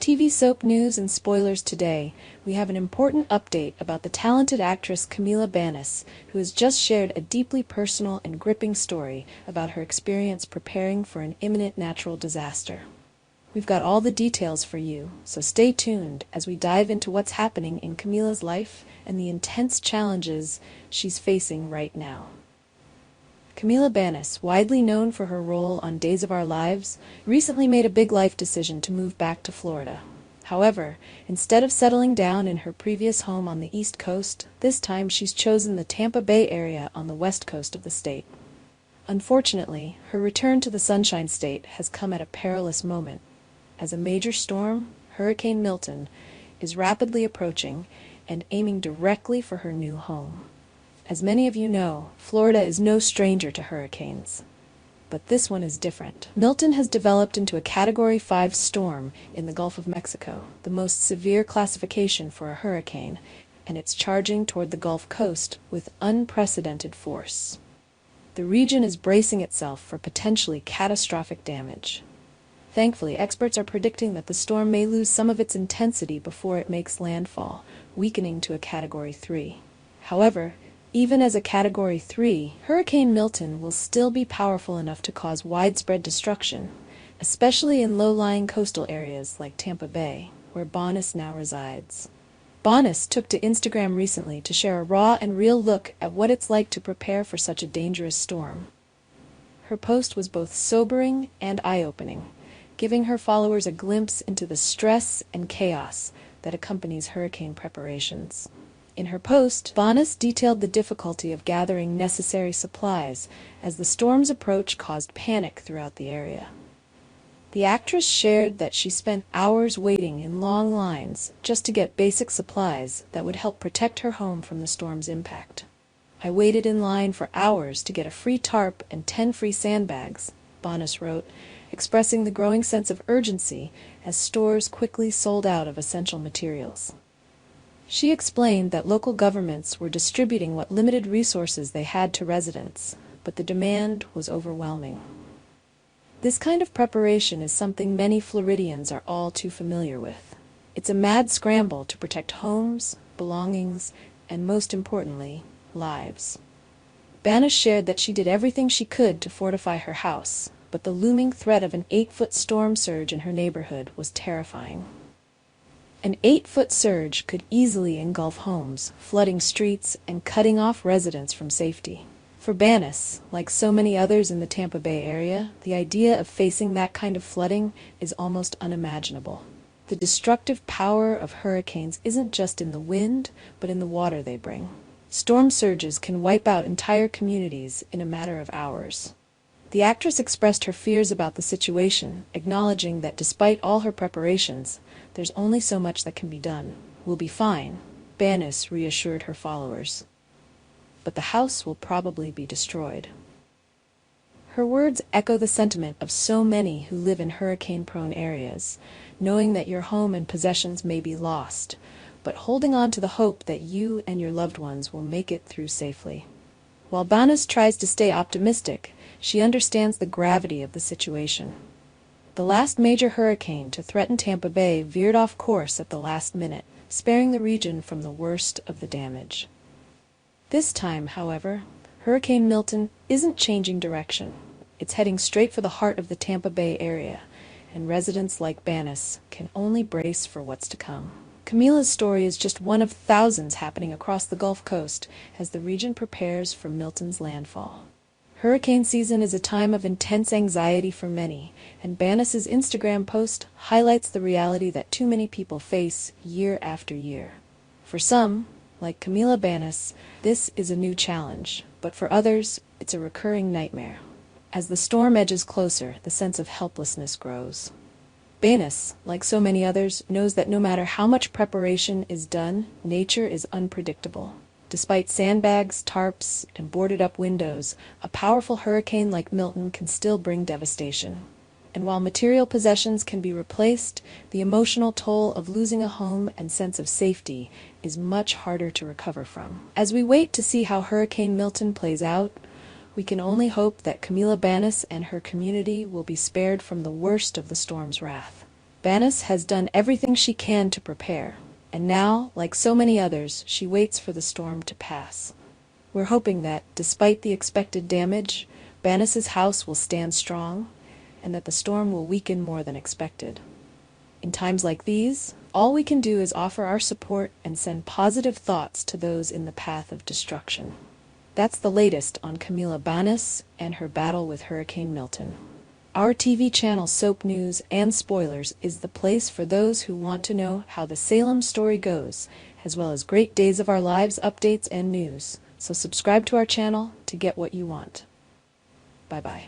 TV soap news and spoilers today, we have an important update about the talented actress Camila Banus, who has just shared a deeply personal and gripping story about her experience preparing for an imminent natural disaster. We've got all the details for you, so stay tuned as we dive into what's happening in Camila's life and the intense challenges she's facing right now. Camila Banus, widely known for her role on Days of Our Lives, recently made a big life decision to move back to Florida. However, instead of settling down in her previous home on the East Coast, this time she's chosen the Tampa Bay area on the west coast of the state. Unfortunately, her return to the Sunshine State has come at a perilous moment, as a major storm, Hurricane Milton, is rapidly approaching and aiming directly for her new home. As many of you know, Florida is no stranger to hurricanes. But this one is different. Milton has developed into a Category 5 storm in the Gulf of Mexico, the most severe classification for a hurricane, and it's charging toward the Gulf Coast with unprecedented force. The region is bracing itself for potentially catastrophic damage. Thankfully, experts are predicting that the storm may lose some of its intensity before it makes landfall, weakening to a Category 3. However, even as a Category 3, Hurricane Milton will still be powerful enough to cause widespread destruction, especially in low-lying coastal areas like Tampa Bay, where Banis now resides. Banis took to Instagram recently to share a raw and real look at what it's like to prepare for such a dangerous storm. Her post was both sobering and eye-opening, giving her followers a glimpse into the stress and chaos that accompanies hurricane preparations. In her post, Banis detailed the difficulty of gathering necessary supplies as the storm's approach caused panic throughout the area. The actress shared that she spent hours waiting in long lines just to get basic supplies that would help protect her home from the storm's impact. "I waited in line for hours to get a free tarp and 10 free sandbags," Banis wrote, expressing the growing sense of urgency as stores quickly sold out of essential materials. She explained that local governments were distributing what limited resources they had to residents, but the demand was overwhelming. This kind of preparation is something many Floridians are all too familiar with. It's a mad scramble to protect homes, belongings, and most importantly, lives. Banis shared that she did everything she could to fortify her house, but the looming threat of an 8-foot storm surge in her neighborhood was terrifying. An 8-foot surge could easily engulf homes, flooding streets and cutting off residents from safety. For Banis, like so many others in the Tampa Bay area, the idea of facing that kind of flooding is almost unimaginable. The destructive power of hurricanes isn't just in the wind, but in the water they bring. Storm surges can wipe out entire communities in a matter of hours. The actress expressed her fears about the situation, acknowledging that despite all her preparations, there's only so much that can be done. "We'll be fine," Banis reassured her followers. "But the house will probably be destroyed." Her words echo the sentiment of so many who live in hurricane-prone areas, knowing that your home and possessions may be lost, but holding on to the hope that you and your loved ones will make it through safely. While Banis tries to stay optimistic, she understands the gravity of the situation. The last major hurricane to threaten Tampa Bay veered off course at the last minute, sparing the region from the worst of the damage. This time, however, Hurricane Milton isn't changing direction. It's heading straight for the heart of the Tampa Bay area, and residents like Banis can only brace for what's to come. Camila's story is just one of thousands happening across the Gulf Coast as the region prepares for Milton's landfall. Hurricane season is a time of intense anxiety for many, and Banis's Instagram post highlights the reality that too many people face year after year. For some, like Camila Banus, this is a new challenge, but for others, it's a recurring nightmare. As the storm edges closer, the sense of helplessness grows. Banis, like so many others, knows that no matter how much preparation is done, nature is unpredictable. Despite sandbags, tarps, and boarded-up windows, a powerful hurricane like Milton can still bring devastation. And while material possessions can be replaced, the emotional toll of losing a home and sense of safety is much harder to recover from. As we wait to see how Hurricane Milton plays out, we can only hope that Camila Banus and her community will be spared from the worst of the storm's wrath. Banis has done everything she can to prepare, and now, like so many others, she waits for the storm to pass. We're hoping that, despite the expected damage, Banis's house will stand strong, and that the storm will weaken more than expected. In times like these, all we can do is offer our support and send positive thoughts to those in the path of destruction. That's the latest on Camila Banus and her battle with Hurricane Milton. Our TV channel Soap News and Spoilers is the place for those who want to know how the Salem story goes, as well as great Days of Our Lives updates and news. So subscribe to our channel to get what you want. Bye-bye.